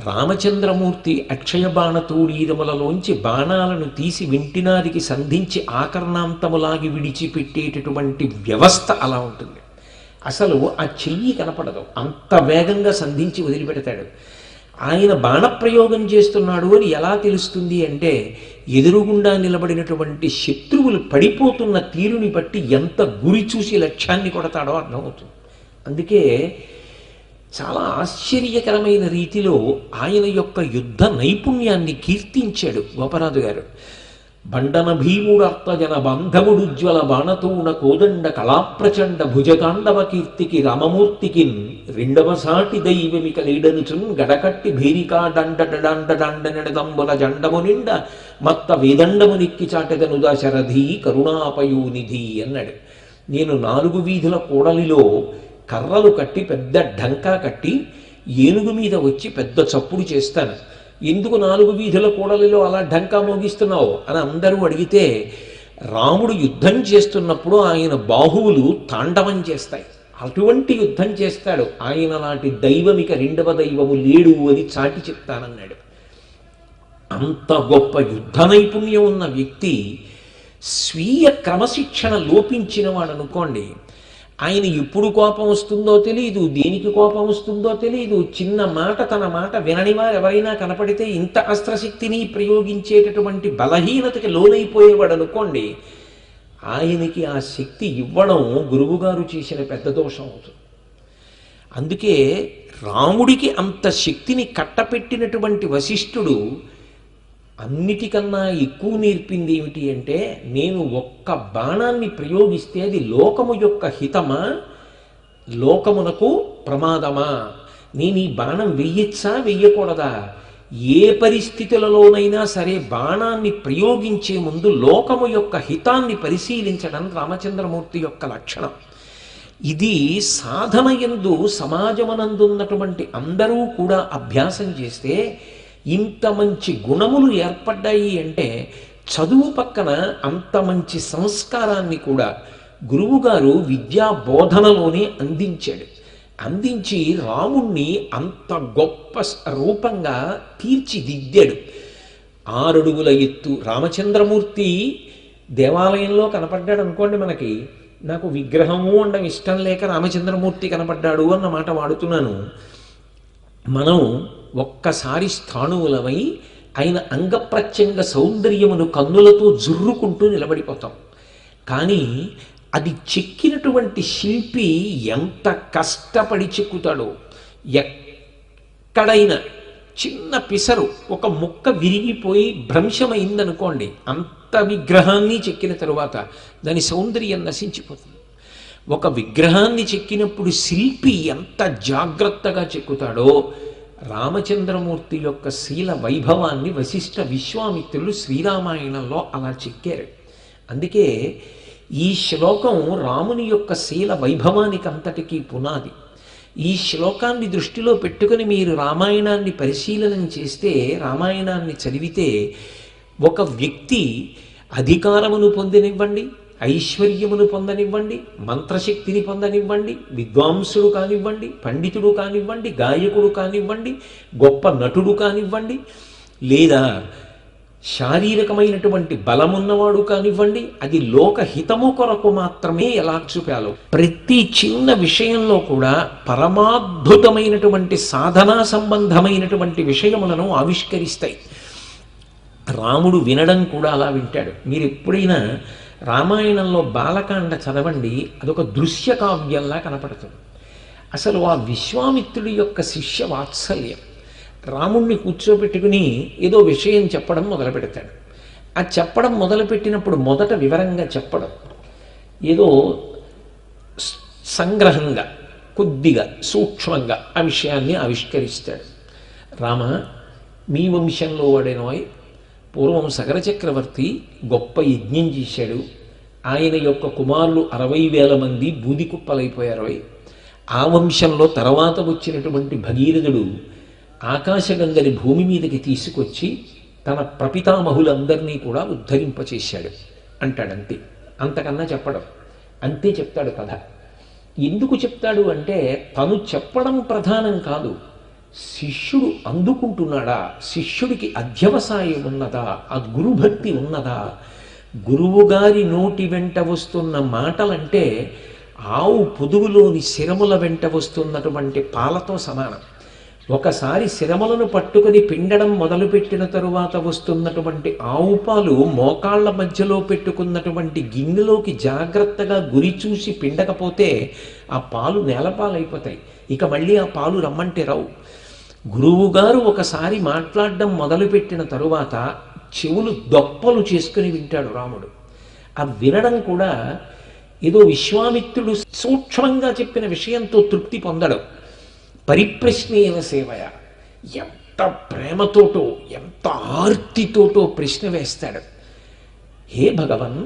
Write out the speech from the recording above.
రామచంద్రమూర్తి అక్షయ బాణతూడీరములలోంచి బాణాలను తీసి వింటినారికి సంధించి ఆకర్ణాంతములాగి విడిచిపెట్టేటటువంటి వ్యవస్థ అలా ఉంటుంది. అసలు ఆ చెయ్యి కనపడదు, అంత వేగంగా సంధించి వదిలిపెడతాడు. ఆయన బాణప్రయోగం చేస్తున్నాడు అని ఎలా తెలుస్తుంది అంటే, ఎదురుగుండా నిలబడినటువంటి శత్రువులు పడిపోతున్న తీరుని బట్టి ఎంత గురి చూసి లక్ష్యాన్ని కొడతాడో అర్థమవుతుంది. అందుకే చాలా ఆశ్చర్యకరమైన రీతిలో ఆయన యొక్క యుద్ధ నైపుణ్యాన్ని కీర్తించాడు గోపరాజు గారు. బండన భీముడు అర్థజన బాంధవుడుజ్వల బాణతూణ కోదండ కళాప్రచండ భుజతాండవ కీర్తికి రామమూర్తికి రెండవ సాటి దైవమిక లీడనుచున్ గడకట్టి భీరికా డండ డండ డండ నెడదంబుల జండము నిండ మత్త వేదండము నిక్కి చాటెదను దశరథి కరుణాపయోనిధి అన్నాడు. నేను 4 వీధుల కూడలిలో కర్రలు కట్టి పెద్ద ఢంకా కట్టి ఏనుగు మీద వచ్చి పెద్ద చప్పుడు చేస్తాను. ఎందుకు 4 వీధుల కూడలిలో అలా ఢంకా మోగిస్తున్నావు అని అందరూ అడిగితే, రాముడు యుద్ధం చేస్తున్నప్పుడు ఆయన బాహువులు తాండవం చేస్తాయి, అటువంటి యుద్ధం చేస్తాడు. ఆయన లాంటి దైవమిక రెండవ దైవము లేడు అని చాటి చెప్తానన్నాడు. అంత గొప్ప యుద్ధ నైపుణ్యం ఉన్న వ్యక్తి స్వీయ క్రమశిక్షణ లోపించిన వాడు అనుకోండి, ఆయన ఎప్పుడు కోపం వస్తుందో తెలియదు, దేనికి కోపం వస్తుందో తెలియదు. చిన్న మాట తన మాట వినని వారు ఎవరైనా కనపడితే ఇంత అస్త్రశక్తిని ప్రయోగించేటటువంటి బలహీనతకి లోనైపోయేవాడు అనుకోండి, ఆయనకి ఆ శక్తి ఇవ్వడం గురువుగారు చేసిన పెద్ద దోషం అవుతుంది. అందుకే రాముడికి అంత శక్తిని కట్టపెట్టినటువంటి వశిష్ఠుడు అన్నిటికన్నా ఎక్కువ నేర్పింది ఏమిటి అంటే, నేను ఒక్క బాణాన్ని ప్రయోగిస్తే అది లోకము యొక్క హితమా, లోకమునకు ప్రమాదమా, నేను ఈ బాణం వెయ్యొచ్చా వెయ్యకూడదా, ఏ పరిస్థితులలోనైనా సరే బాణాన్ని ప్రయోగించే ముందు లోకము యొక్క హితాన్ని పరిశీలించడం రామచంద్రమూర్తి యొక్క లక్షణం. ఇది సాధన యందు సమాజమనందున్నటువంటి అందరూ కూడా అభ్యాసం చేస్తే ఇంత మంచి గుణములు ఏర్పడ్డాయి. అంటే చదువు పక్కన అంత మంచి సంస్కారాన్ని కూడా గురువుగారు విద్యా బోధనలోనే అందించాడు. అందించి రాముణ్ణి అంత గొప్ప రూపంగా తీర్చిదిద్దాడు. 6 అడుగుల ఎత్తు రామచంద్రమూర్తి దేవాలయంలో కనపడ్డాడు అనుకోండి, మనకి నాకు విగ్రహము ఉండడం ఇష్టం లేక రామచంద్రమూర్తి కనపడ్డాడు అన్న మాట వాడుతున్నాను. మనం ఒక్కసారి స్థాణువులమై ఆయన అంగప్రత్యంగ సౌందర్యమును కన్నులతో జుర్రుకుంటూ నిలబడిపోతాం. కానీ అది చెక్కినటువంటి శిల్పి ఎంత కష్టపడి చెక్కుతాడో, ఎక్కడైనా చిన్న పిసరు ఒక ముక్క విరిగిపోయి భ్రంశమైందనుకోండి, అంత విగ్రహాన్ని చెక్కిన తరువాత దాని సౌందర్యం నశించిపోతుంది. ఒక విగ్రహాన్ని చెక్కినప్పుడు శిల్పి ఎంత జాగ్రత్తగా చెక్కుతాడో, రామచంద్రమూర్తి యొక్క శీల వైభవాన్ని వశిష్ఠ విశ్వామిత్రులు శ్రీరామాయణంలో అలా చెక్కారు. అందుకే ఈ శ్లోకం రాముని యొక్క శీల వైభవానికి అంతటికీ పునాది. ఈ శ్లోకాన్ని దృష్టిలో పెట్టుకుని మీరు రామాయణాన్ని పరిశీలన చేస్తే, రామాయణాన్ని చదివితే ఒక వ్యక్తి అధికారమును పొందనివ్వండి, ఐశ్వర్యమును పొందనివ్వండి, మంత్రశక్తిని పొందనివ్వండి, విద్వాంసుడు కానివ్వండి, పండితుడు కానివ్వండి, గాయకుడు కానివ్వండి, గొప్ప నటుడు కానివ్వండి, లేదా శారీరకమైనటువంటి బలమున్నవాడు కానివ్వండి, అది లోకహితము కొరకు మాత్రమే ఎలా చూపాలో ప్రతి చిన్న విషయంలో కూడా పరమాద్భుతమైనటువంటి సాధనా సంబంధమైనటువంటి విషయములను ఆవిష్కరిస్తాయి. రాముడు వినడం కూడా అలా వింటాడు. మీరు ఎప్పుడైనా రామాయణంలో బాలకాండ చదవండి, అదొక దృశ్య కావ్యంలా కనపడుతుంది. అసలు ఆ విశ్వామిత్రుడి యొక్క శిష్య వాత్సల్యం, రాముణ్ణి కూర్చోబెట్టుకుని ఏదో విషయం చెప్పడం మొదలు పెడతాడు. ఆ చెప్పడం మొదలుపెట్టినప్పుడు మొదట వివరంగా చెప్పడం, ఏదో సంగ్రహంగా కొద్దిగా సూక్ష్మంగా ఆ విషయాన్ని ఆవిష్కరిస్తాడు. రామ, మీ వంశంలో వాడేనోయ్, పూర్వం సగర చక్రవర్తి గొప్ప యజ్ఞం చేశాడు. ఆయన యొక్క కుమారులు 60,000 మంది బూది కుప్పలైపోయారోయ్. ఆ వంశంలో తర్వాత వచ్చినటువంటి భగీరథుడు ఆకాశగంగని భూమి మీదకి తీసుకొచ్చి తన ప్రపితామహులందరినీ కూడా ఉద్ధరింపచేశాడు అంటాడంతే. అంతకన్నా చెప్పడం, అంతే చెప్తాడు కథ. ఎందుకు చెప్తాడు అంటే, తను చెప్పడం ప్రధానం కాదు, శిష్యుడు అందుకుంటున్నాడా, శిష్యుడికి అధ్యవసాయం ఉన్నదా, ఆ గురుభక్తి ఉన్నదా? గురువుగారి నోటి వెంట వస్తున్న మాటలంటే ఆవు పొదుగులోని శిరముల వెంట వస్తున్నటువంటి పాలతో సమానం. ఒకసారి శిరములను పట్టుకుని పిండడం మొదలుపెట్టిన తరువాత వస్తున్నటువంటి ఆవు పాలు మోకాళ్ల మధ్యలో పెట్టుకున్నటువంటి గిన్నెలోకి జాగ్రత్తగా గురి చూసి పిండకపోతే ఆ పాలు నేలపాలైపోతాయి. ఇక మళ్ళీ ఆ పాలు రమ్మంటే రావు. గురువుగారు ఒకసారి మాట్లాడడం మొదలుపెట్టిన తరువాత చెవులు దొప్పలు చేసుకుని వింటాడు రాముడు. ఆ వినడం కూడా ఏదో విశ్వామిత్రుడు సూక్ష్మంగా చెప్పిన విషయంతో తృప్తి పొందడం. పరిప్రశ్నేన సేవయ, ఎంత ప్రేమతోటో ఎంత ఆర్తితోటో ప్రశ్న వేస్తాడు. హే భగవన్,